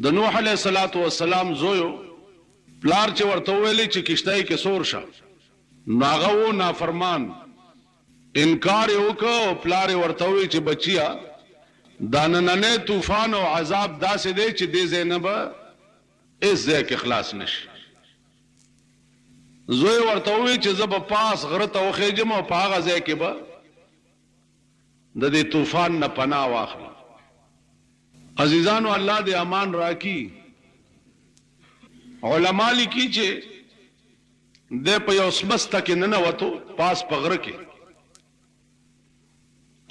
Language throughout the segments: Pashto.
د نوح علیه السلام زویو پلار چې ورته ویلي چې کشتۍ کې سور شه نو هغه و نافرمان انکار یې وکړ او پلار یې ورته وویل چې بچیا دا نننی طوفان او عذاب داسې دی چې دې ځای نه به هېڅ ځای کې خلاص نشي زوی ورته وویل چې زه به پاس غره ته وخېږم او په هغه ځای کې به د دې طوفان نه پناه واخلم عزیزانو الله دې امان راکړي علما لیکي چې د په یو سمسته کې ننوتو پاس په غره کې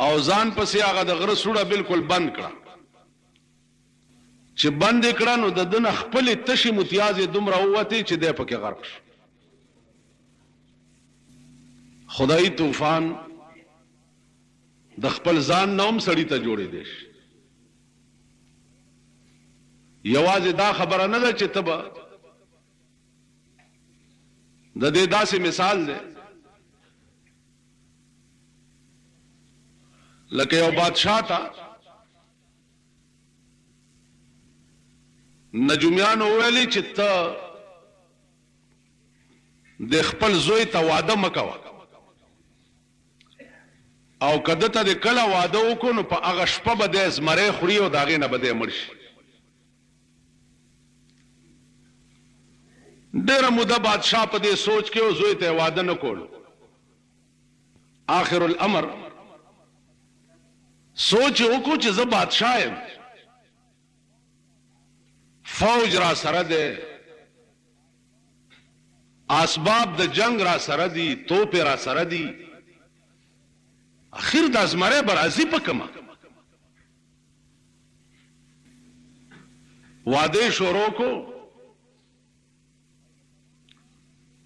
او ځان پسې هغه د غره سوړه بالکل بند کړه چې بند یې کړه نو د ده نه خپلې تشې متیازې دومره ووتې چې دی پکې غرق شو خدایي طوفان د خپل ځان نه هم سړي ته جوړېدی شي یوازې دا خبره نه ده چې ته به د دې داسې مثال دی لکه یو بادشاہ ته نجومیانو ویلي چې ته د خپل زوی ته واده مه کوه او که ده ته د کله واده وکړو نو په هغه شپه به دی زمری خوري او د هغې نه به دی مړ شي ډېره موده بادشاه په دې سوچ کې او زوی ته واده نه کولو آخر الامر سوچ وکړو چې زه بادشاه یم فوج را سره دی اسباب د جنگ را سره دي توپې را سره دي اخر د زمری به راځي په کومه واده شروع کو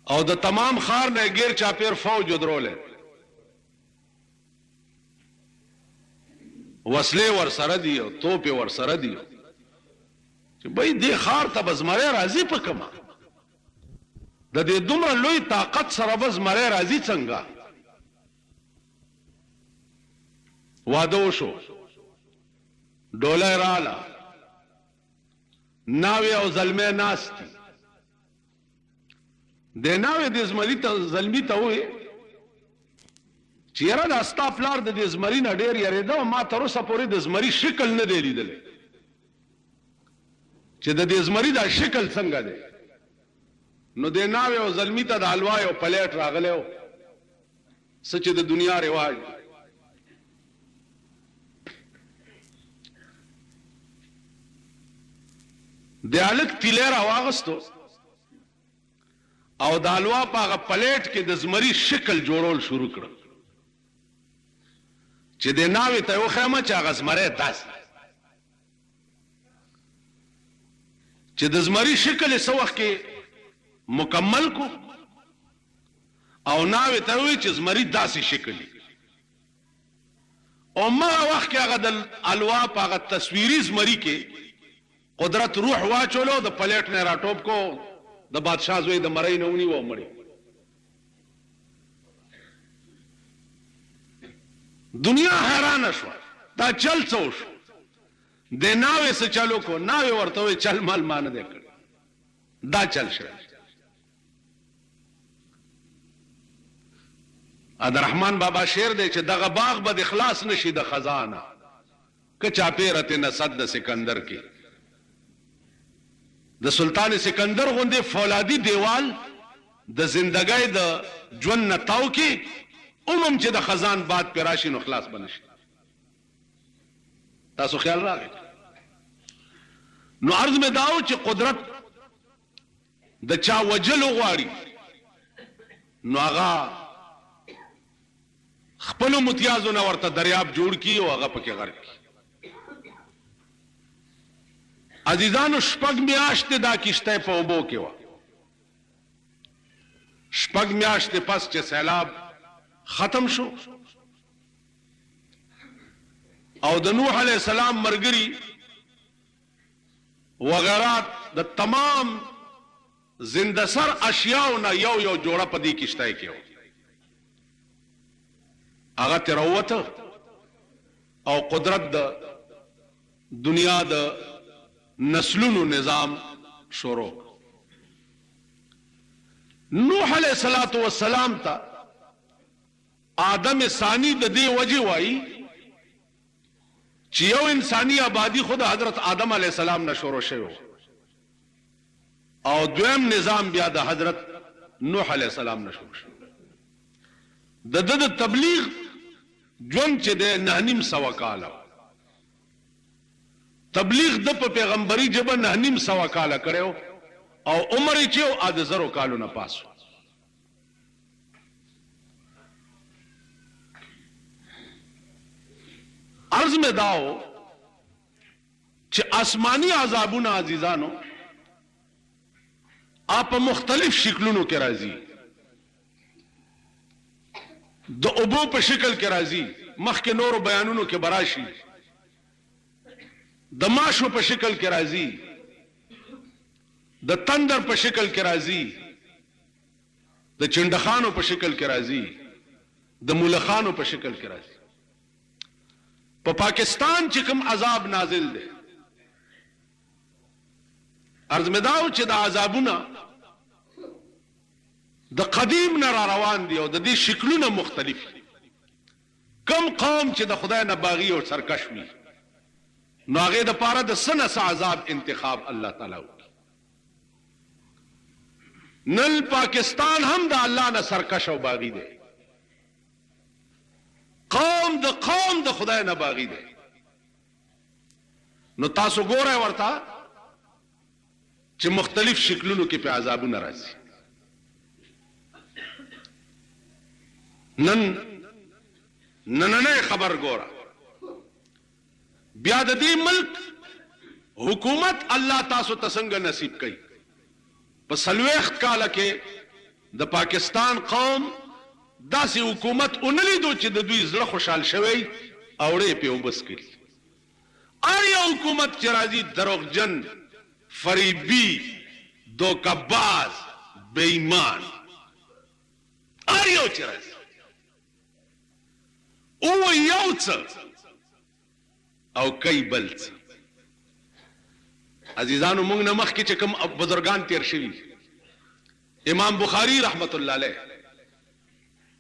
او د تمام خار نه غیر چاپیر فوج ودروله وسلې ور سره دي او توپې ور سره دي چې بای دې خار ته به زمری راځي په کومه د دې دومره لوی طاقت سره به زمری راځي څنګه واده وشو ډولی راله ناوې او زلمی ناست دي د ناوې د زلمي ته ووې چې یاره دا ستا پلار د دې زمري نه ډېر یارېده او ما تر اوسه پورې د زمري شکل نه دی لیدلی چې د دې زمري دا شکل څنګه دی نو د ناوې او زلمي ته د حلوا یو پلیټ راغلی و څه چې د دنیا رواج د هلک تیلی راواغستو او د حلوا په هغه پلیټ کې د زمري شکل جوړول شروع کړه چې د ناوې ته یې وښیمه چې هغه زمری داسې چې د زمري شکل یې څه وخت کې مکمل کو او ناوې ته ووایي چې زمري داسې شکل یې او مغه وخت کې هغه د حلوا په هغه تصویري زمري کې قدرت روح واچولو د پلیټ نه راټوپ کو د بادشاہ زوی د مرۍ نه ونیو مړی دنیا حیرانه شوه دا چل څه وشو د ناوې څه چل وکړو ناوې ورته وایي چل مال ما نه دی کړی دا چل شوی د رحمان بابا شعر دی چې دغه باغ به د خلاص نشي د خزانه که چاپېره ترې نصد د سکندر کې د سلطان سکندر غوندې فولادي دیوال د زندګۍ د ژوند نه تاو کې عموم چې د خزان باد پې راشي نو خلاص به نشي تاسو خیال راغی نو عرض مې دا و چې قدرت د چا وجلو غواړي نو هغه خپلو متیازو نه ورته دریاب جوړ کړي او هغه پکې غرق کړي عزیزانو شپږ میاشتې دا کشتی په اوبو کې وه شپږ میاشتې پس چې سیلاب ختم شو او د نوح علیه السلام ملګري وغیرات د تمام زندسر اشیاو نه یو یو جوړه په دې کشتی کې وه هغه ترې راووته او قدرت د دنیا د نسلونو نظام شروع. نوح علیہ الصلوۃ والسلام تا آدم ثانی د دې وجه وای چې یو انساني آبادی خود حضرت آدم علیہ السلام نه شروع شوی او دویم نظام بیا د حضرت نوح علیہ السلام نه شروع شو. د تبلیغ ژوند چې د 950 کاله تبلیغ د په پیغمبري جبه 950 کاله کړو او عمر یې چې اده زرو کالو نه پاسو. عرض میں داو چې آسمانی عذابونه عزیزانو آپ مختلف شکلونو کې راځي. د اوبو په شکل کې راځي، مخکې نورو بیانونو کې براشي. د ماشو په شکل کې راځي، د تندر په شکل کې راځي، د چندخانو په شکل کې راځي، د مولخانو په شکل کې راځي. په پاکستان چې کوم عذاب نازل دی، عرض مې داو چې د عذابونه د قدیم نه را روان دي او د دې شکلونه مختلف دي. کم قوم چې د خدای نه باغی او سرکش وي نو هغه د پاره د سنه عذاب انتخاب الله تعالی وکړي. نن پاکستان هم د الله نه سرکش او باغی دی، قوم د خدای نه باغی دی. نو تاسو ګورئ ورته چې مختلف شکلونو کې په عذابونه راځي. نن خبر ګوره بیا د دې ملک حکومت الله تاسو ته څنګه نصیب کړي. په 40 کاله کې د پاکستان قوم داسې حکومت اونلیدو چې د دوی زړه خوشحال شوی اوړې په وبس کړي. اړیا حکومت چې راځي دروغجن، فریبی، دوکباز، بے ایمان اړیو چې راځي او یو څه او کای بل څه. عزیزانو موږ نه مخکې چې کوم بزرگان تیر شوي، امام بخاری رحمت الله علیه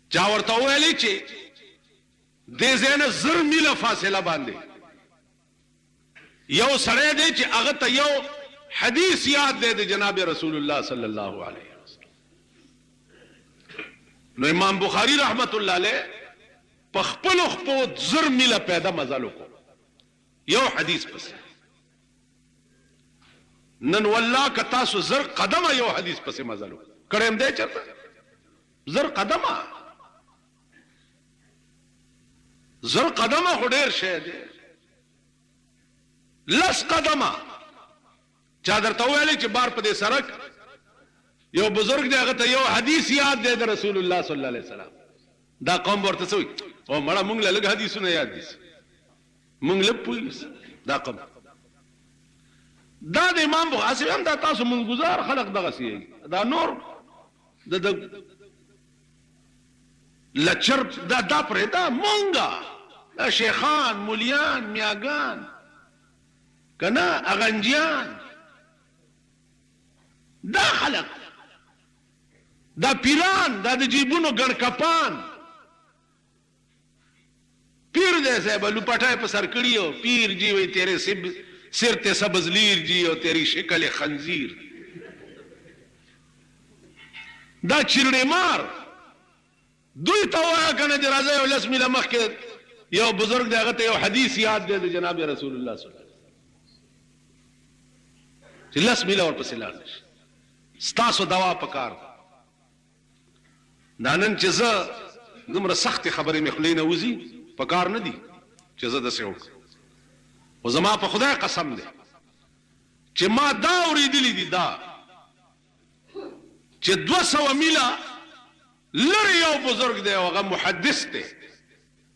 چا ورته ویلي چې دې ځای نه 1000 میله فاصله باندې یو سړی دی چې هغه ته یو حدیث یاد دی د جناب رسول الله صلی الله علیه وسلم. نو امام بخاری رحمت الله علیه په خپل 1000 میله پیدا مزل وکړ یو حدیث پس. نن والله که تاسو 1000 قدمه یو حدیث پس مزل وکړ کړم دی چرته 1000 قدمه 1000 قدمه خو ډیر شی دی. 10 قدمه چا درته ویلي چې بار په دې سړک یو بزرگ دی هغه ته یو حدیث یاد دی د رسول الله صلی الله علیه وسلم. دا قوم ورته سوي او مړه مونږ له لږ حدیثونه یاد دي، مونږ له پولیس دا قوم دا د امام بخاری هم دا تاسو مونږ گزار خلق دغه سی دا نور د لچر دا پرې دا مونږه دا شیخان مولیان میاګان کنا اغنجیان دا خلق دا پیران دا د جیبونو ګڼ کپان پیر جیسے بلو پٹھائے پر سر کڑی ہو پیر جی وہی تیرے سر تے سبز لیر جی اور تیری شکل خنزیر دا چرڑے مار دوی توایا کنے جرازہ یو لس میلہ مخ کے یو بزرگ دے اغتا یو حدیث یاد دے دے جناب رسول اللہ صلی اللہ علیہ وسلم لس میلہ اور پسیلان ستاسو دوا پکار دانن چیزا دمرا سخت خبری میں خلین اوزی پکار ندی چیزا دسے ہوک و زمان پا خدای قسم دے چی ما دا اوریدلی دی دا چی 200 میلہ لری یو بزرگ دے وغا محدث دے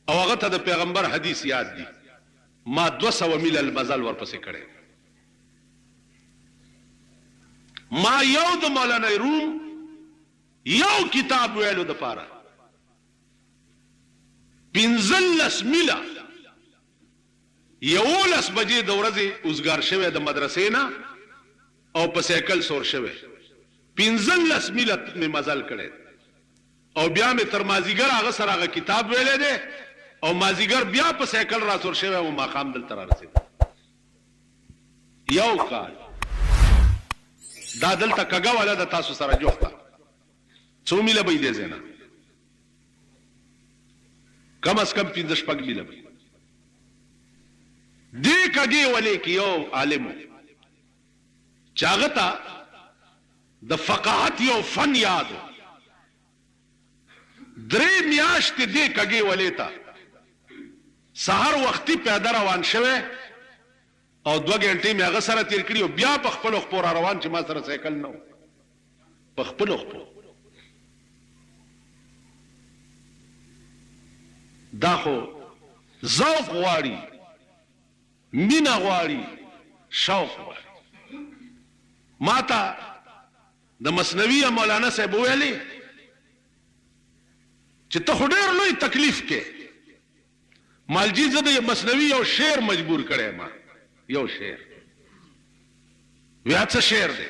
او هغه ته د پیغمبر حدیث یاد دی ما 200 میل المزل ورپسې کړي ما یو د مولانا روم یو کتاب ویلو د پاره 15 میل 11 بجې د ورځې اوزګار شوی د مدرسې نه او په سایکل سور شوی 15 میله مې مزل کړی او بیا مې تر مازیګر هغه سره هغه کتاب ویلی دی او مازیګر بیا په سایکل را سور شوی او ماښام دلته را رسېد یو کال دا دلته کږه والا د تاسو سره جوخته څو میله به یې دی ځای نه کم از کم 15 میله به دې کږې ولې کې یو عالم و چې هغه ته د فقاهت یو فن یاد و 3 میاشتې دې کږې ولې ته سهار وختي پیاده روان شوی او 2 غنټې مې هغه سره تیر کړي او بیا په خپلو خپو را روان چې ما سره سایکل نه و په خپلو خپو دا خو ذوق غواړي مینه غواړي شوق غواړي ما ته د مثنوي مولانا صاحب ویلي چې ته خو ډېر لوی تکلیف کې مالجي زه د مثنوي یو شعر مجبور کړی ما یو شعر ویا څه شعر دی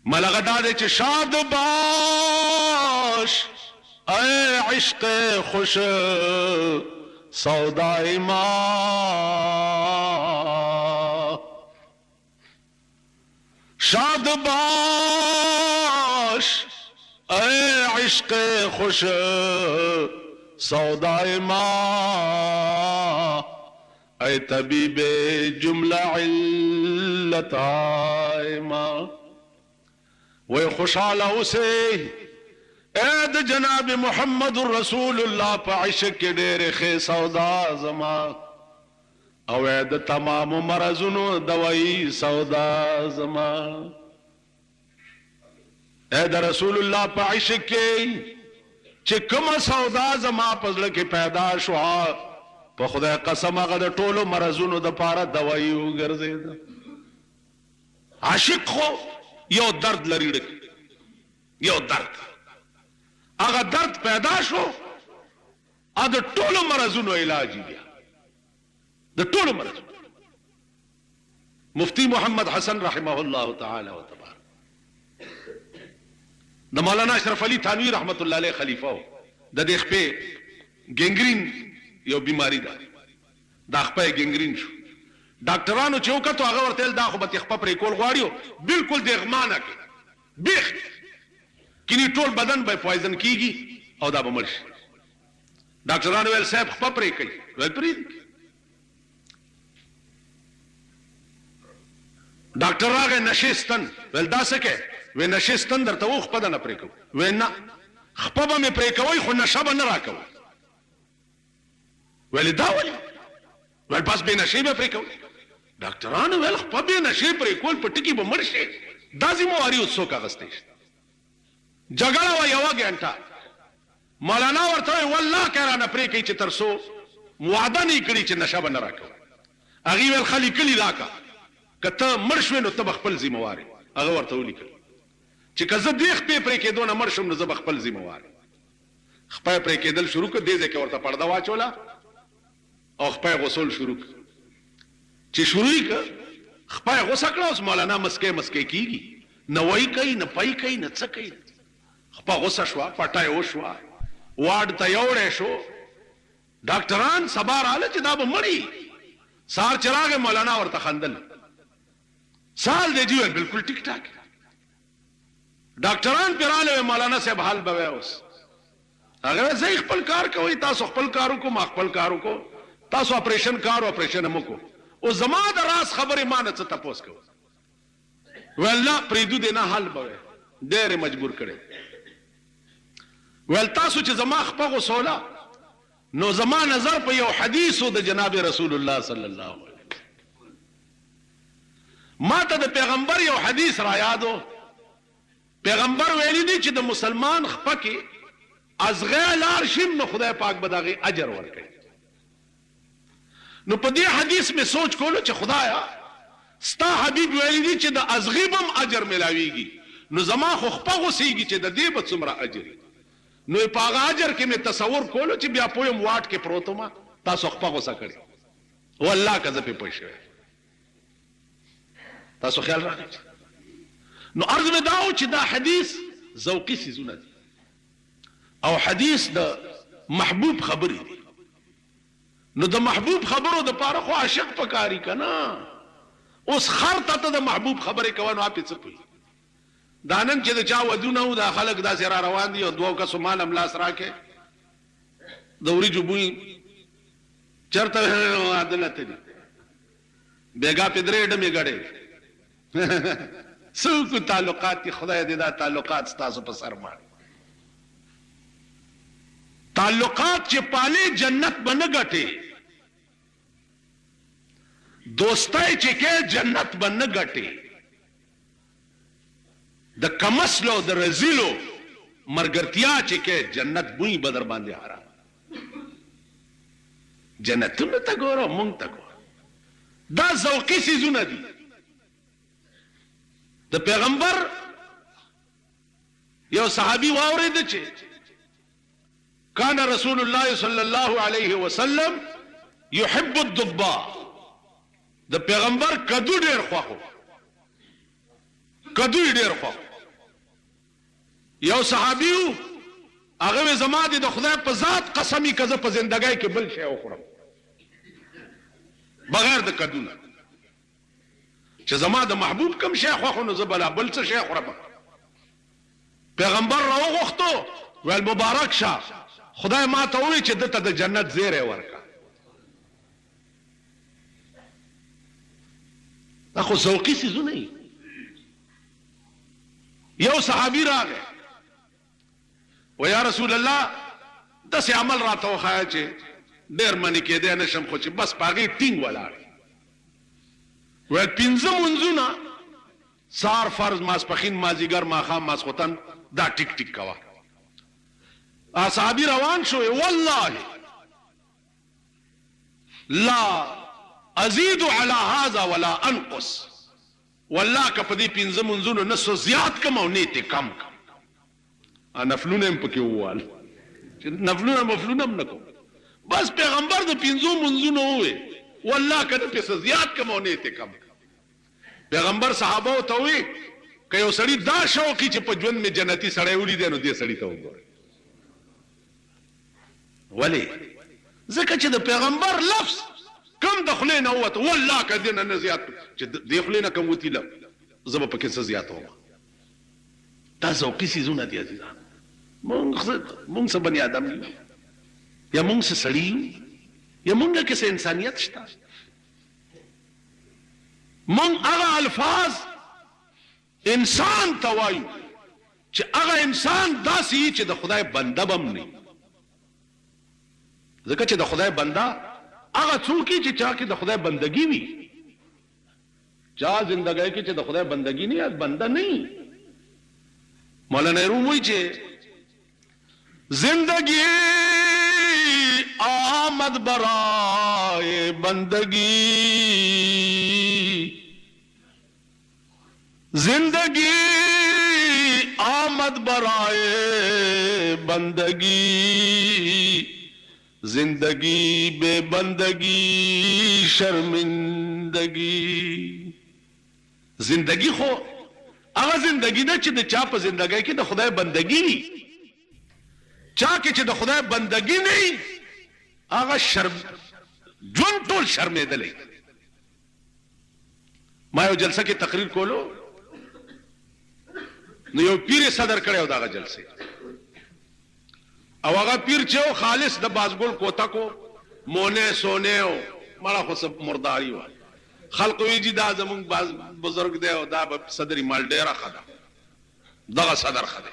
ملغه دا دی چې شاد باش اے عشق خوش سودای ما شاد باش اے عشق خوش سودای ما اے طبیب جملہ علتای ما وہ خوشحال اسے اے د جناب محمد رسول اللہ پا عشق کے ڈیر خی سودا زما او اے د تمام مرضونو دوائی سودا زما اے د رسول اللہ پا عشق کے چکم سودا زما پزل کے پیدا شوا پا خدا قسم اگر د ټولو مرضونو د پارا دوائی وګرځید عاشق خو یو درد لري یو درد اگر درد پیدا شو ا د ټولو مرضونو علاج بیا د ټولو مرضونو مفتی محمد حسن رحمه الله تعالی و تبارک د مولانا اشرف علی تھانوی رحمت الله علیه خلیفہ د دې خپې ګنگرین یو بیماری ده دا خپې ګنگرین شو ډاکټرانو چې وکړو هغه ورته دا خو به خپې پرې کول غواړي بالکل دغمانه کې بیخ کینی ټول بدن به پوایزن کیږي او دا به مړ شي ډاکټرانو ویل صاحب خپې پرې کوي ویل پرې ډاکټر راغی نشستن ویل دا څه کوي وی نشستن درته و خپه ده نه پرې کوو وی نه خپه به مې پرې کوئ خو نشه به نه راکوئ ویل دا ولې ویل بس بې نشې به پرې کوئ ډاکټرانو ویل خپه بې نشې پرې کول په ټکي به مړ شي دا ذمواري اوس څوک اخیستی شي جګړه وه یوه ګنټه مولانا ورته وایي والله که رانه پرې کوي چې تر څو وعده نه یې کړي چې نشه به نه راکوئ هغې ویل ښه لیکلي راکړه که ته مړ شوې نو ته به خپل ذموار یې هغه ورته ولیکل چې که زه دې خپې پرې کېدو نه مړ شم نو زه به خپل ذموار یم خپه پرې کېدل شروع کړ دې ځای کې ورته پرده واچوله او خپه غسل شروع کړ چې شروع یې کړ خپه غوسه کړه اوس مولانا مسکې مسکې کېږي نه وایي کوي نه پای کوي نه څه کوي خپه غوسه شوه پټه یې وشوه واډ ته یوړی شو ډاکټران سبا راغله چې دا به مړي سهار چې راغی مولانا ورته خندل سال دی جی بالکل ټیک ټاک ډاکټران پې راغله مولانا صاحب حال به وی اوس هغه زه خپل کار کوئ تاسو خپل کار وکړو ما خپل کار وکړو تاسو اپریشن کار او اپریشن هم وکړو او زما د راز خبرې ما نه څه تپوس کوو ویل نه پرېږدو دې نه حل به وی ډېر مجبور کړی ویل تاسو چې زما خپه غوسوله نو زما نظر په یو حدیث د جناب رسول الله صلی الله علیه وسلم ما ته د پیغمبر یو حدیث را یادو پیغمبر ویلی دی چې د مسلمان خپه کې ازغه لار شم نو خدای پاک به دغه اجر ورکړي نو په دې حدیث مې سوچ کولو چې خدایا ستا حبیب ویلی دی چې د ازغه بم اجر ملاويږي نو زما خو خپه غوسیږي چې د دې به څومره اجر نو په هغه اجر کې مې تصور کولو چې بیا پویم واټ کې پروت ما تاسو خپه غوسه کړي والله که زه پې پوه شوی تاسو خیال راغی نو عرض مې دا و چې دا حدیث ذوقي څیزونه دي او حدیث د محبوب خبرې دي نو د محبوب خبرو د پاره خو عاشق پکاري کنه اوس خر ته د محبوب خبرې کوي نو اپ څه پوي دا نن چې د چا ودونه او د خلک داسې را روان دي او دوه کسو مال املاس راکې د وریجو بوی چرته عدالت دي بیگا په درې ډمې غړې څوک تعلقات خدای دې دا تعلقات ستاسو په سر مار تعلقات چې پاله جنت بنه غټي دوستای چې کې جنت بنه غټي د کمسلو د رزیلو مرګرتیا چې کې جنت بوئی بدر باندې حرام جنتونه ته ګورو مونږ ته ګورو دا ذوقي سيزونه دي د پیغمبر یو صحابي واورید چې کان رسول الله صلی الله علیه وسلم يحب الضباء د پیغمبر کدو ډیر خوخو کدو ډیر خوخو یو صحابیو هغه زما د خدای په ذات قسمی کزه په زندګۍ کې بل شی وخورم بغیر د کدو نه چې زما د محبوب کم شی خوخو نو زبلا بل څه شی خورم پیغمبر راو غوښتو ول مبارک شه خدای ما ته وی چې دته د جنت زیره ورکا دا خو ذوقي سيزونه یو صحابي راغی و یا رسول الله داسې عمل راته وخایه چې ډېر منې کېدی نشم خو چې بس په هغې ټینګ ولاړ ویل پنځه منځونه سهار فرض ماسپښین مازدیګر ماښام ماسخوتن دا ټیک ټیک کوه صحابي روان شو والله لا ازيد على هذا ولا انقص والله که په دې پنځه منځونو نه څه زیات کم او نه یې کم کم نفلونه هم پکې ووال چې نفلونه مفلونه هم نه کوم بس پیغمبر د پنځو منځونو ووی والله که نه پسې زیات کم او نه یې کم پیغمبر صحابه ته وی که یو سړي دا شوقي چې په ژوند مې جنتي سړی ولیدی نو دې سړي ته وګوره ولی ځکه چې د پیغمبر لفظ کم د خولې نه ووت والله که دې نه زیات چې دې خولې نه کم وتي زه به پکې څه زیات وم دا ذوقي څیزونه دي عزیزان مونږ څه بني آدم یو یا مونږ څه سړي یا مونږ کې څه انسانیت شته مونږ هغه الفاظ انسان ته وایو چې هغه انسان داسې چې د خدای بنده بم نه ځکه چې د خدای بنده هغه څوک چې چا کې د خدای بندگی وي چا زندګۍ کې چې د خدای بندگی نه بنده نه مولانا روم وایي چې زندگی آمد برائے بندگی زندگی آمد برائے بندگی زندگی بے بندگی شرمندگی زندگی خو هغه زندگی ده چې د چا په زندګۍ کې د خدای بندگی وي چا کې چې د خدای بندگی نه هغه شرم جون ټول شرمېدلې ما یو جلسه کې تقریر کولو نو یو پیر صدر کړو داغه جلسه او هغه پیر چې خالص د بازګل کوتا کو مونه سونه او مړه خو سب مرداري و خلق وی جی دا زمون باز بزرگ دی او دا صدر مال ډیره خدا دغه صدر خده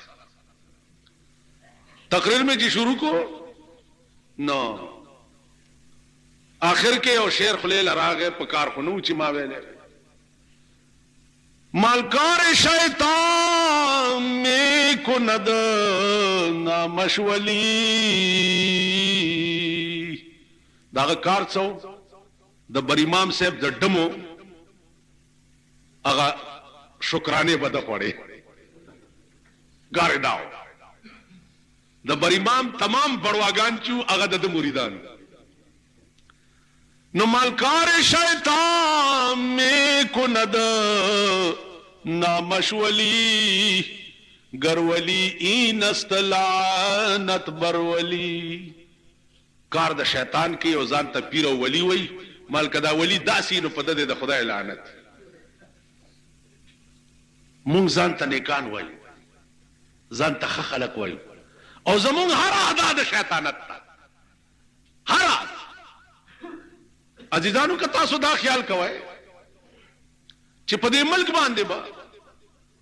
تقریر میں جی شروع کو نو آخر کې او شیر خلیل راغه په کارخونو چې ما ویلې مالکار شیطان می کند نامشولی دا کار څو د بر امام صاحب د ډمو هغه شکرانه بده پړې ګار داو د بر امام تمام بڑواګان چې هغه د مریدان نو مالکار شیطان میں کند نامشولی گرولی این استلانت برولی کار د شیطان کې او ځان ته پیر او ولی وای مالک دا ولی داسې نو په د خدای لعنت مونږ ځان ته نیکان وای ځان ته خلق وای او زمونږ هر ادا د شیطانت هر عزیزانو که تاسو دا خیال کوئ چې په دې ملک باندې به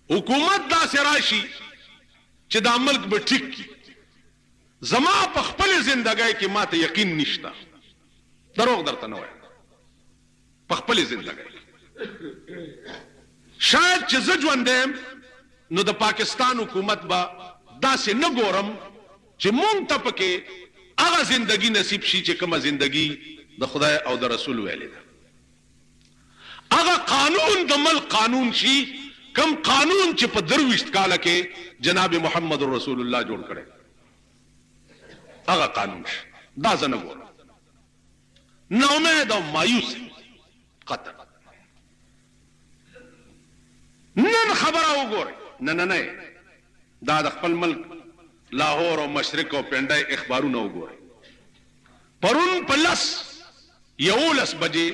حکومت داسې راشي چې دا ملک به ټیک کی زما په خپل زندګۍ کې ماته یقین نشته دروغ درته نه وایم په خپل زندګۍ شاید چې زه ژوند یم نو د پاکستان حکومت به داسې نه ګورم چې مونږ ته پکې هغه زندگی نصیب شي چې کومه زندگی د خدای او د رسول ویلې ده هغه قانون د ملک قانون شي کم قانون چې په 23 کال کې جناب محمد رسول الله جوړ کړي هغه قانون شي دا زنه ګورم نو امید او مایوس قطع نن خبره وګورئ نه دا د خپل ملک لاهور او مشرق او پنډای اخبارونه وګورئ پرون پلس 11 بجې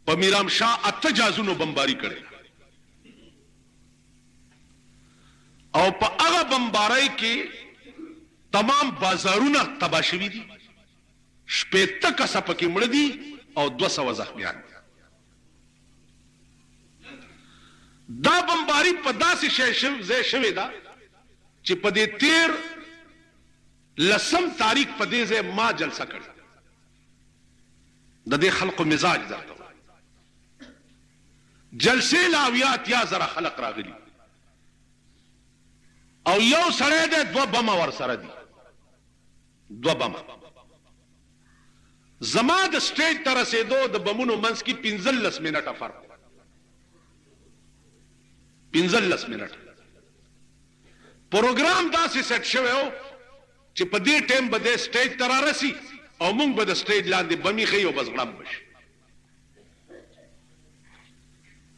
په میرام شاه 8 جازونو بمباری کړي او په هغه بمباری کې تمام بازارونه تباه شوي دي 80 کسه پکې مړه دي او 200 زخمیان دا بمباری په داسې شی شوې ده چې په دې 13 تاریخ په دې ځای ما جلسه کړې د دې خلقو مزاج درته جلسه لاویات یا زره خلق راغلي او یو سړی د 2 بمه ور سره دي 2 بمه زما د سټیج تر رسیدو د بمونو منځ کې 15 منټه فرق 15 منټه پروګرام داسې سیټ شوی و چې په دې ټیم به د سټیج ته رارسي او موږ به د سټیج لاندې بمې ښیو او بس غړم بشي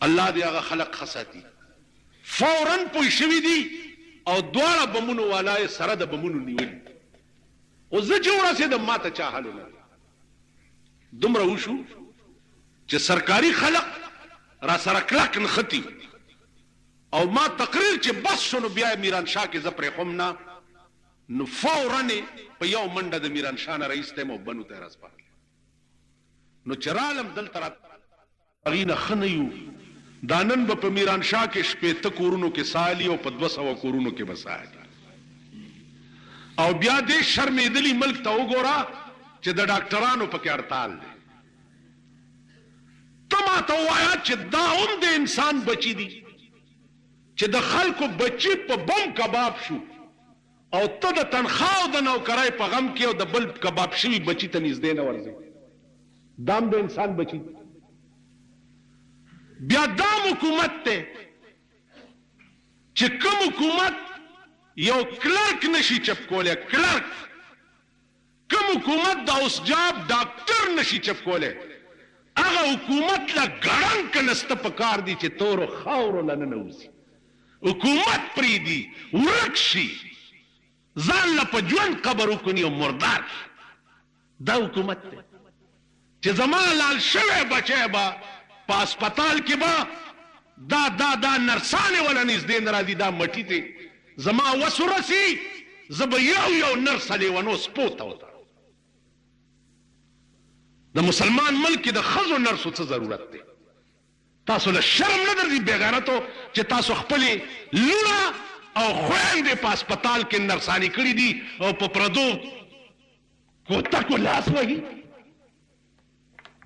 الله دې هغه خلق خساتي فوراً پوه شوي دي او دواړه بمونو والا یې سره د بمونو نیولي او زه چې ورسېدم ما ته چا حالو نه دومره وشو چې سرکاري خلق را سره کلک نښتي او ما تقریر چې بس شنو بیا میران شاه کې زه پرېښوم نه نو فوراً په یو منډه د میران شاه نه راایستم او بنو ته یې راسپارلم نو چې رالم دلته را هغې نه ښه نه یو دا نن به په میران شاه کې 80 کورونو کې سالي او په 200 کورونو کې به سالي او بیا دې شرمېدلي ملک ته وګوره چې د ډاکټرانو پکې هړتال دی ته ماته ووایه چې دا هم د انسان بچي دي چې د خلکو بچي په بم کباب شو او ته د تنخوا او د نوکرۍ په غم کې او د بل کباب شوي بچي ته نږدې نه ورځې دا هم د انسان بچي بیا دا حکومت ته چې کوم حکومت یو کلرک نشي چپ کولی کلرک کوم حکومت دا اوسجاب ډاکټر نشي چپ کولی هغه حکومت له ګړنګ کنسته پکار دي چې تورو خاورو له ننوځي حکومت پریدي ورک شي ځان له په ژوند قبر وکني او مردار دا حکومت دی چې زما لال شوی بچی به په هسپتال کې به دا نرسانې وله نږدې نه راځي دا مټي دی زما وس ورسي زه به یو نرسه لیونو سپو ته وتړم د مسلمان ملک کې د ښځو نرسو څه ضرورت دی تاسو له شرم نه درځي بېغیرتو چې تاسو خپلې لوڼه او خویندې په هسپتال کې نرسانې کړي دي او په پردو کوتکو لاس وهي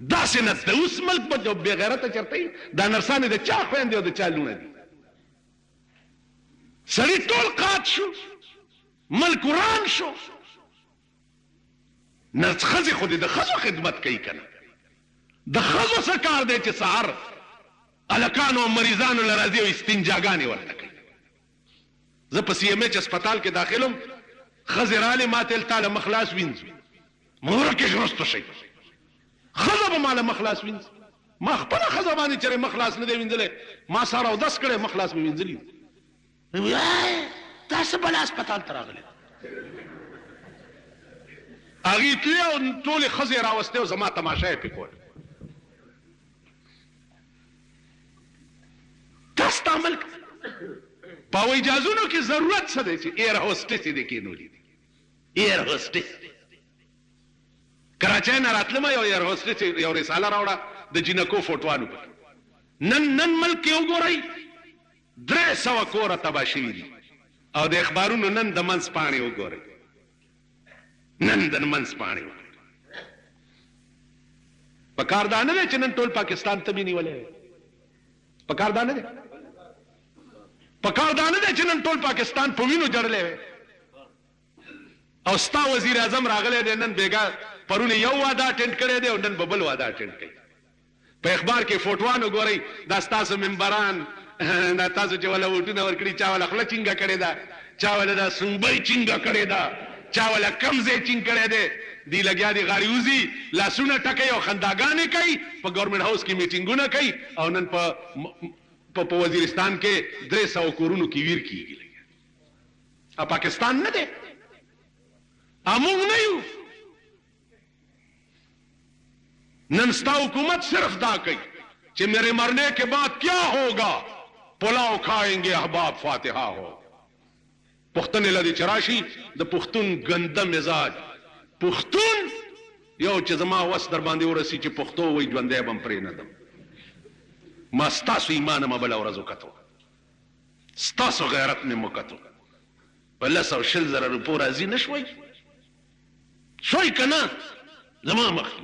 داسې نه د اوس ملک به بېغیرته چېرته وي دا نرسانې د چا خویندې او د چا لوڼه دي سړي ټول قات شو ملک وران شو نرس ښځې خو دې د ښځو خدمت کوي که نه د ښځو څه کار دی چې سهار هلکانو او مریضانو له راځي او استنجاګانې ورته کوي زه په سی ایم ایچ هسپتال کې داخلم ښځې رالې ما ته تا له مخ لاس وینځو ما ورکېږ رستو شئ خزه به مال مخلاص وینځ ما خپل خزه باندې چره مخلاص نه دی وینځلې ما سره او 10 کړه مخلاص مې وینځلې تاسو بل هسپتال ته راغله هغه تلې او ټول خزه راوسته او زما تماشا یې پکول تاسو تعامل په اجازهونو کې ضرورت څه دی چې ایر هوسټس دې کې نولې ایر هوسټس کراچۍ نه راتلم یو ایر هوسټس یو رساله راوړه د جنکو فوټوانو پکې نن ملک یو ګورئ 300 کوره تباه شوي دي او د اخبارونو نن د منځ پاڼې وګورئ نن د منځ پاڼې وګورئ پکار دا نه دی چې نن ټول پاکستان ته نیولې پکار دا نه دی پکار دا نه دی چې نن ټول پاکستان په وینو جړلې او ستا وزیر اعظم راغلی دی نن بیګا پرونه یو واده اټینډ کړی دی او نن بل واده اټینډ کوي په اخبار کې فوټوانو ګورئ دا ستاسو ممبران دا تاسو چې ولا وټونه ورکړي چا ولا خله چینګه کړې ده چا ولا دا سنبۍ چینګه کړې ده چا ولا کمزې چینګ کړې ده دی لګیا دی غاړي وزي لاسونه ټکي او خنداګانې کوي په ګورنمنت هاوس کې میټینګونه کوي او نن په وزیرستان کې 300 کورونو کې ویر کیږي پاکستان نه دی امون نه یو نن ستا حکومت صرف دا کوي کہ میرے مرنے کے بعد کیا ہوگا پلاؤ کھائیں گے احباب فاتحہ ہو پختن لدی چراشی د پختون گنده مزاج پختون یو چې زما وس در باندې ورسی چې پختو وای ژوندې بم پرې نه دم ما ستاسو ایمان ما بل ورځو کتو ستاسو غیرت مې مکتو بل سو شل زره روپو راځي نشوي شوي کنه زما مخ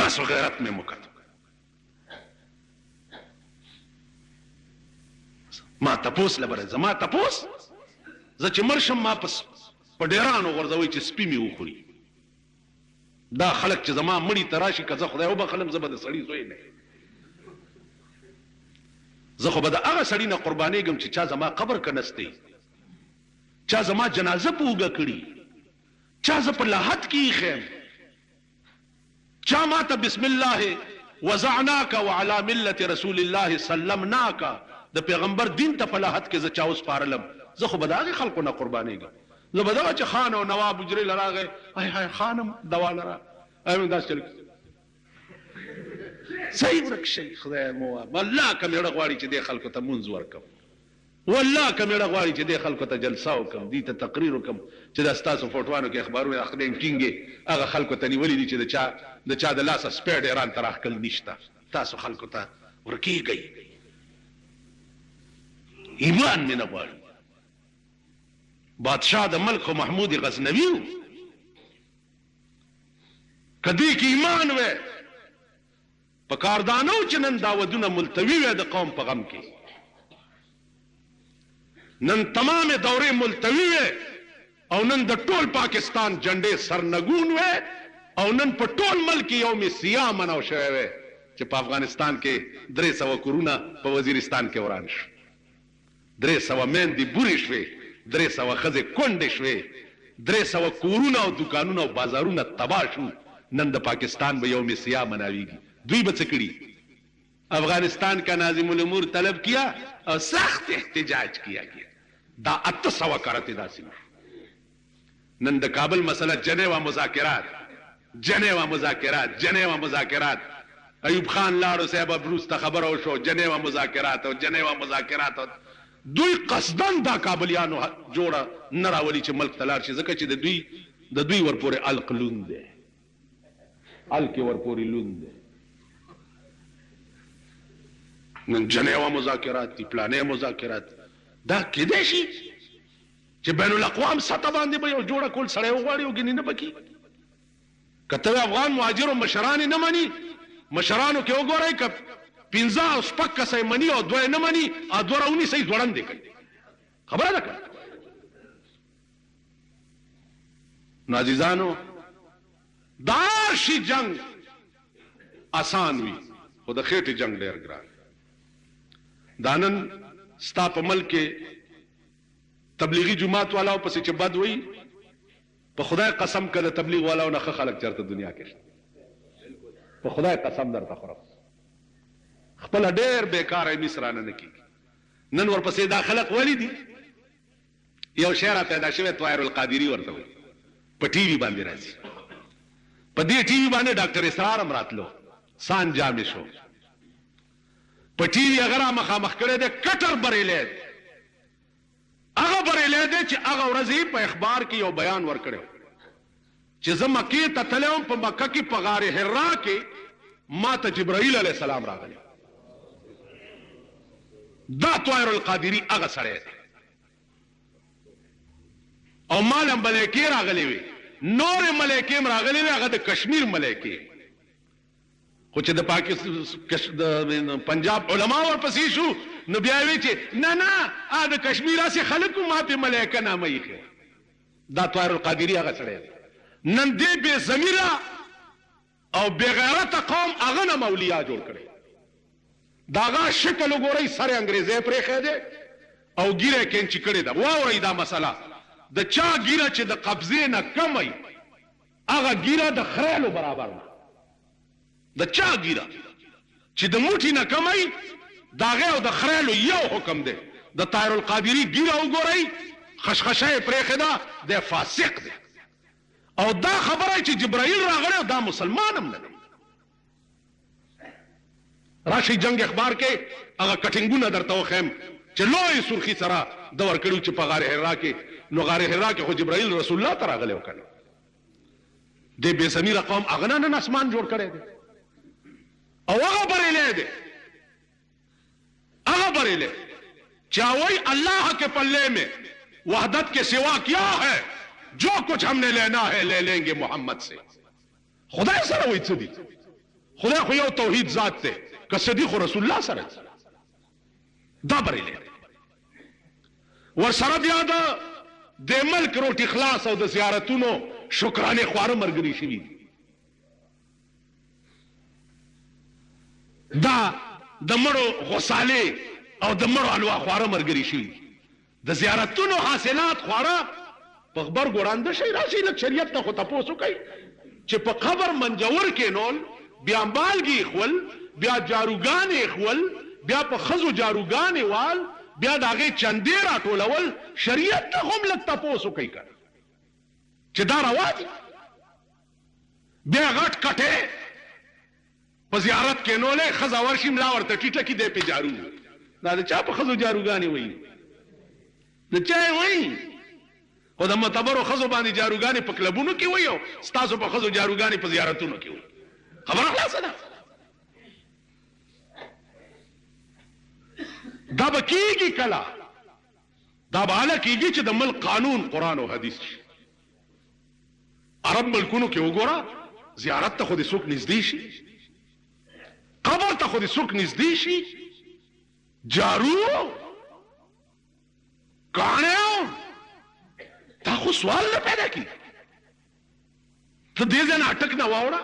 تاسو غیرت مې مکتو ما تپوس لبره زما تپوس زه چې مرشم ما پس په ډیرانو غورځوي چې سپی مې وخوري دا خلک چې زما مړی تراشي که زه خدای وبخلم زه به د سړي زوی نه زه خو به د هغه سړي نه قربانېږم چې چا زما قبر که نستی چا زما جنازه په اوږه کړي چا زه په لاحت کې ایښیم چا ما ته بسم الله وضعناک وعلى ملت رسول الله سلمناک د پیغمبر دین ته په لاحت کې زه چا وسپارلم زه خو به د هغې خلکو نه قربانېږم زه به دغه چې خان او نواب حجرې له راغی های خانم دوا لره داسې چل صحیح ورک شي خدای مو والله که مېړه غواړي چې دې خلکو ته مونځ ورکم والله که مېړه غواړي چې دې خلکو ته جلسه وکړم دې ته تقریر وکړم چې دا ستاسو فوټوانو کې اخبارونه اخدیم ټینګې هغه خلکو ته نیولي دي چې د چا د لاسه سپیډ ایران ته راښکل نشته تاسو خلکو ته ورکېږئ ایمان مې نه غواړي بادشاہ د ملک خو محمود غزنوي و که دې کې ایمان وی په کاردانو چې نن دا ودونه ملتوي وی د قوم په غم کې نن تمام دورې ملتوي وی او نن د ټول پاکستان جنډې سرنګون وی او نن په ټول ملک یوم سیاه مناو شوی وی چې په افغانستان کې 300 کورونه په وزیرستان کې وران شو 300 میندې بورې شوې 300 ښځې کونډې شوې 300 کورونه او دکانونه او بازارونه تباه شو نن د پاکستان به یوم سیاه مناویږي دوی به څه کړي افغانستان کا ناظم الامور طلب کیا اور سخت احتجاج کیا گیا دا 800 کرتے داسې نن د کابل مسله جنیوا مذاکرات ایوب خان لاړو صاحب بروس ته خبر او شو جنیوا مذاکرات دوی قصدن دا کابلیانو جوړه نه راولي چې ملک تلار شي ځکه چې د دوی ورپورې الق لوند دی الکې ورپورې لوند دی نن جنیوا مذاکرات دي پلانې مذاکرات دا کېدای شي چې بین الاقوام سطح باندې به یو جوړه کول سړی وغواړي او ګینې نه پکې که ته افغان مهاجرو مشران نه مني مشرانو کې وګورئ که 15 او شپږ کسه مني او 2 نه مني او 2 راونی صحیح ځوړندې کوي خبره ده که نو عزیزانو دا شي جنگ آسان وي خو د خېټې جنگ ډېر ګران دا نن ستا په ملک کې تبلیغي جماعت والاو پسې چې بد وي په خدای قسم کړه تبلیغ والاو نه خلک چرته دنیا کې شته په خدای قسم درته خورم خپل ډېر بیکار مصرانه نه کیږي نن ورپسې دا خلق ولی دي یو شعر پیدا شوی طاهر القادری ورته وي په ټي وي باندې راځي په دې ټي وي باندې ډاکټر اسرار هم راتلو سان جامع شو په ټي وي هغه مخامخ کړی دی کټر بریلی دی هغه بریلی دی چې هغه ورځې په اخبار کې یو بیان ورکړی چې زه مکې ته تللی وم په مکه کې په غار حرا کې ما ته جبرائیل علیه السلام راغلی دا طاهر القادری هغه سړی دی او مال هم ملایکې راغلی وي نور ملایکې هم راغلی وي هغه د کشمیر ملایکې خو چې د پاکستان پنجاب علما ورپسې شو نو بیا وی چې نه نه د کشمیر اسې خلکو ما په ملایکه نامه یې دا طاهر القادری هغه سړی دی نن دې بې ضمیره او بې غیرته قوم هغه نه مولیا جوړ کړی د هغه شکل وګورئ سر انګریزی پرېښی دی او ګیره یې کینچي کړې ده واورئ دا مسله د چا ګیره چې د قبضې نه کم وي هغه ګیره د خریلو برابر ده د چا ګیره چې د موټي نه کم وي د هغې او د خریلو یو حکم دی د طاهر القادري ګیره وګورئ خشخشه یې پرېښې ده دی فاسق دی او دا خبره چې جبرائیل راغلی دا مسلمان هم نه دی راشي جنگ اخبار کې هغه کټینګونه درته وښیم چې لوی سرخي سره د ورکړو چې په غار حرا کې نو غار حرا کې خو جبرائیل رسول الله ته راغلی و کنه د بې ضمیره قوم هغه نن اسمان جوړ کړی دی او هغه بریلی دی هغه بریلی چې وایي الله کے پلے میں وحدت کے سوا کیا ہے جو کچھ ہم نے لینا ہے لے لیں گے محمد سے خدای سره وایي څه دي خدای خو یو توحید ذات دی که صدیق رسول الله سره دا بریلی ورسره بیا د ملک روټي خلاص او د زیارتونو شکرانه خواره مرګري شوي دا د مړو غسالې او د مړو حلوا خواره مرګري شوي د زیارتونو حاصلات خواره په خبر ګورانده شي راشي لکه شریعت ته خو تاسو کوي چې په قبر منجور کې نول بیا مالګي خول بیا جاروګانې خول بیا په خزو جاروګانې وال بیا داغه چندې راټولول شریعت ته هم لږ تاسو کوي کړه چې دا روا دي بیا غټ کټه په زیارت کې نولې خزا ورشي ملا ورته ټیټه کې دی په جارو دا د چا په خزو جاروګانې وایي د چا وایي خو د معتبرو خزو باندې جاروګانې په کلبونو کې وایي او ستاسو په خزو جاروګانې په زیارتونو کې وایي خبره خلاصه ده دا به کېږي کله دا به هله کېږي چې د ملک قانون قرآن او حدیث شي عرب ملکونو کې وګوره زیارت ته خو دې څوک نږدې شي قبر ته خو دې څوک نږدې شي جارو کاڼی دا خو سوال نه پیدا کړي ته دې ځای نه اټک نه واوړه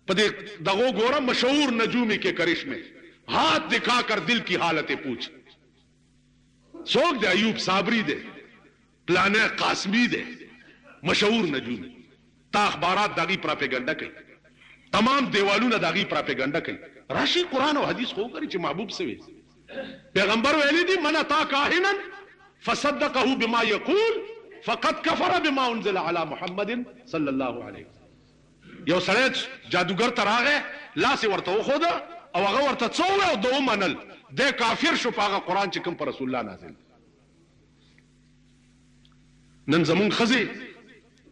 په دې دغو ګوره مشهور نجومی کے کرشمے ہاتھ دکھا کر دل کی حالتیں پوچھ سوک دے ایوب صابری دے پلانے قاسمی دے مشہور نجومی تا اخبارات داغی پراپیگنڈا کئی تمام دیوالون داغی پراپیگنڈا کئی راشی قرآن و حدیث خو کری چی محبوب سے ویس پیغمبر ویلی دی من اتا کاہنا فصدقه بما یقول فقد کفر بما انزل علی محمد صلی اللہ علیہ وسلم یو سړی جادوګر ته راغی لاس یې ورته وښوده او هغه ورته څه وویل او ده ومنل دی کافر شو په هغه قرآن چې کوم په رسول الله نازل نن زمونږ ښځې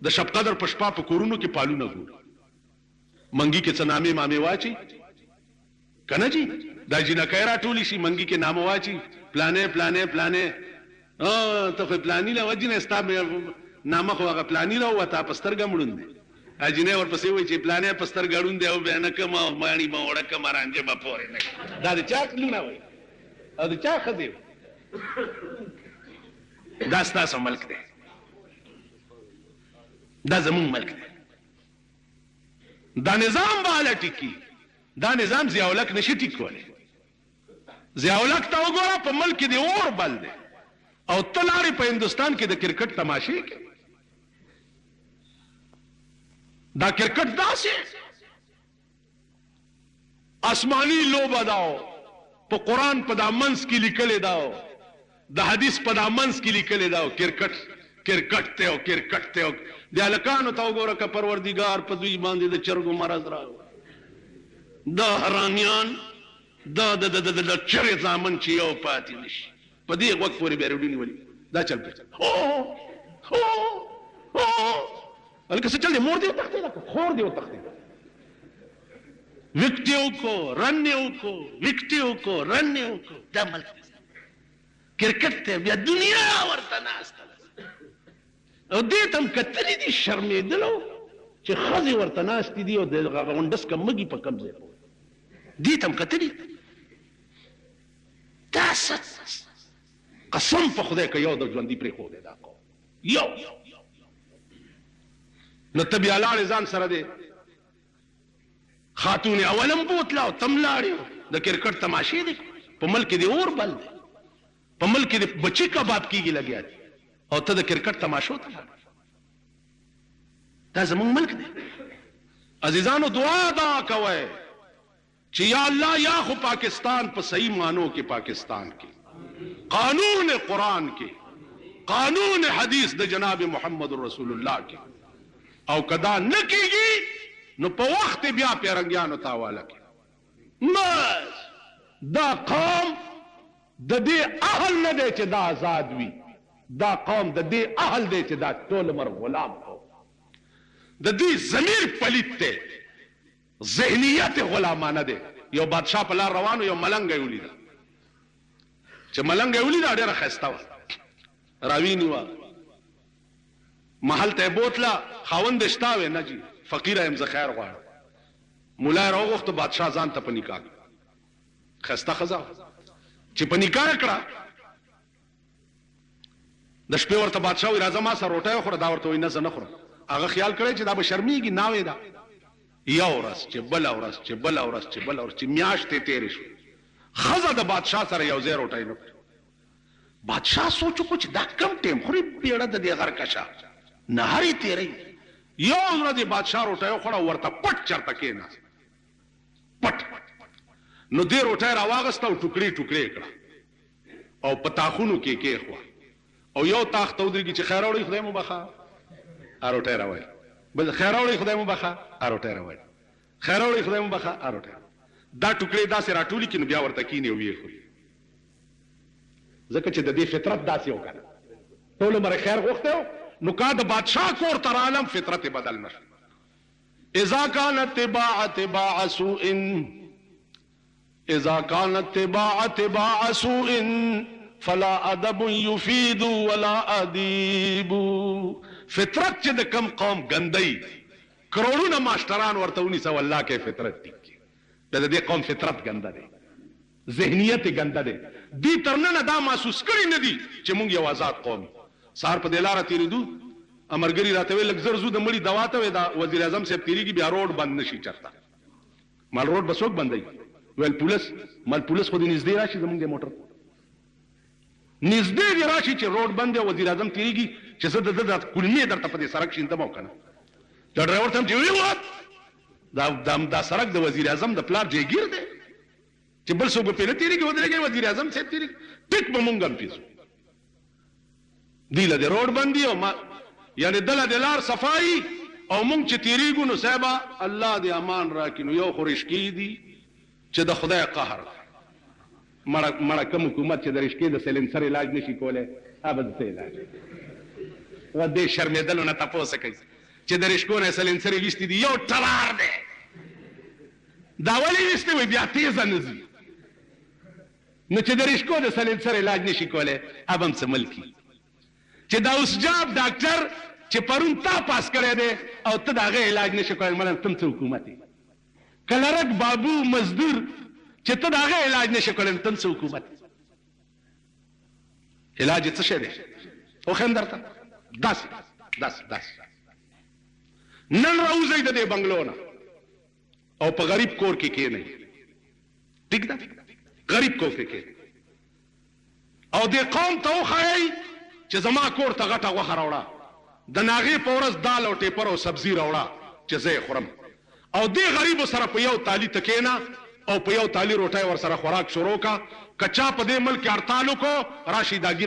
د شب قدر په شپه په کورونو کې پالونه ګوري منګي کې څه نامې مامې واچي که نه جي دا جینکۍ راټولې شي منګي کې نامه واچي پلانې پلانې پلانې ته خو پلاني له وجې نه ستا نامه خو هغه پلاني راووته په سترګه مړون دی اجینه ورپسې وایي چې پلانې په سترګه ړوند دی او بیا نه کم او ماڼي به وړکم رانجه به پورې نه دا د چا کلونه وایي او د چا ښځې دا ستاسو ملک دی دا زمونږ ملک دی دا نظام به هله ټیکي دا نظام ضیاءالحق نشي ټیکولی ضیاءالحق ته وګوره په ملک کې د اور بل دی او ته لاړې په هندوستان کې د کرکټ تماشې کې دا کرکټ داسې آسمانی لوبه داو په قرآن په دا منځ کې لیکلې داو د حدیث په دا منځ کې لیکلې داو کرکټ ته او کرکټ ته او د هلکانو ته وګوره که پروردګار په دوی باندې د چرګو مرض راو دا حرامیان دا د چرې زامن چې یو پاتې نشي په دې وخت پورې بیا روډي نیولي دا چل پېژ هلکه څه چل دی مور دی وتښتې لکه خور دی وتښتې وکټې وکړو رنې وکړو وکټې وکړو رنې وکړو دا ملک کرکټ ته بیا دنیا ورته ناسته او دې ته هم کتلي دي شرمېدلو چې ښځې ورته ناستې دي او د غونډس که مږي په کوم ځای دې ته هم کتلي دا قسم په خدای که یو د ژوندي پرېښودی دا قوم یو نو ته بیا لاړې ځان سره دی خاتون اولم بوتله او تم لاړې د کرکټ تماشې دی په ملک کې د اور بل دی په ملک کې د بچي کباب کېږي لګیا دی او ته د کرکټ تماشو ته لاړې دا زمونږ ملک دی عزیزانو دعا دا کوئ چې یا الله یا خو پاکستان په صحیح معنو کې پاکستان کې قانون قرآن کې قانون حدیث د جناب محمد رسول الله کې او کدا نه کېږي نو په وخت بیا پیرنګیانو ته حواله کړي بس دا قوم د دې اهل نه دی چې دا آزاد وي دا قوم د دې اهل دی چې دا ټول عمر غلام کو د دې ضمیر پلیت دی ذهنیت غلامانه دی یو بادشاه په لار روانو یو ملنګ یې ولیده چې ملنګ یې ولیده ډېره ښایسته وه راوینیوه محل ته یې بوتله خاوند یې شته وې نه جي فقیره یم زه خیر غواړم ملا یې راوغوښته بادشاه ځان ته په نکاح ښایسته ښځه چې په نکاح یې کړه د شپې ورته بادشاه وایي راځه ما سره روټۍ وخوره دا ورته وایي نه زه نه خورم هغه خیال کړی چې دا به شرمېږي ناوې ده یو ورځ چې بله ورځ چې بله ورځ چې بله ورځ چې میاشتې تېرې شوې ښځه د بادشاه سره یو ځای روټۍ نه کړي بادشاه سوچ وکړو چې دا کم ټیم خوري بیړه د دې غرکشه نهارې تېروي یو ورځ د بادشاه روټۍ وخوړه ورته پټ چرته کېناست پټ نو دې روټۍ راواغسته او ټوکړې ټوکړې کړه او په تاخونو کې کېښوه او یو تاخ ته ودرېږي چې خیر راوړئ خدای مو بخښه روټۍ راوړئ بل خیر راوړئ خدای مو بخښه روټۍ راوړئ خیر راوړئ خدای مو بخښه روټۍ دا ټوکړې داسې راټولي کړي نو بیا ورته کښېني او ویې خوري ځکه چې د دې فطرت داسې و که نه ټول عمر خیر غوښتی و نو کا د بادشاه کور ته رالم فطرت بدل نه شو اذا كانت تباع سوء اذا كانت تباع سوء فلا ادب يفيد ولا اديب فطرت چې د کم قوم ګندۍ کروڑونه ماشټران ورته ونیسه والله کې فطرت ټیک د دې قوم فطرت ګنده دی ذهنیت یې ګنده دی دوی تر ننه دا محسوس کړي نه دي چې موږ یو آزاد قوم سهار په دې لاره تېرېدو امرګري راته ویل لږ زر ځو د مړي دوا ته وې دا وزیر اعظم صاحب تېرېږي بیا روډ بند نه شي چرته مال روډ به څوک بندوي ویل پولیس مال پولیس خو دې نږدې راشي زموږ د موټر نږدې دې راشي چې روډ بند دی وزیر اعظم تېرېږي چې زه د ده کلمې درته په دې سړک شیندم او که نه دا ډرایور ته هم چې ویوت دا سړک د وزیر اعظم د پلار جایګیر دی چې بل څوک به پرې نه تېرېږي ودرېږي وزیر اعظم صاحب تېرېږي ټیک به مونږ هم پیسو دی له دې روډ بندي او یعنې دله د لار صفایي او مونږ چې تېرېږو نو صاحبه الله دې امان راکړي نو یو خو رشکې دي چې د خدای قهر مړه کوم حکومت چې د رشکې د سلنسر علاج نشي کولی هغه د څه علاج و دې شرمېدلو نه تپوس کوي چې د رشکو نه سلنسر ویستي دي یو ټلار دی دا ولې ویستي وي بیا تیزه نه ځي نو چې د رشکو د سلنسر علاج نشي کولی اب هم څه ملکي چې دا اوس جاب ډاکټر چې پرون تا پاس کړی دی او ته د هغه علاج نشي کولی مړه تم څه حکومت یې کلرک بابو مزدور چې ته د هغه علاج نشي کولی تم څه حکومت علاج یې څه شی دی وښیم درته داسې نن راوځئ د دې بنګلو نه او په غریب کور کې کېنئ ټیک ده غریب کور کې کېنئ او دې قوم ته وښایئ چې زما کور ته غټه غوښه راوړه د ناغې په ورځ دال او ټیپر او سبزي راوړه چې زه خورم او دې غریب سره په یو تالی تکینا او په یو تالی روټای ور سره خوراک شروع کا کچا په دې ملک هړتالو کو راشي داګیر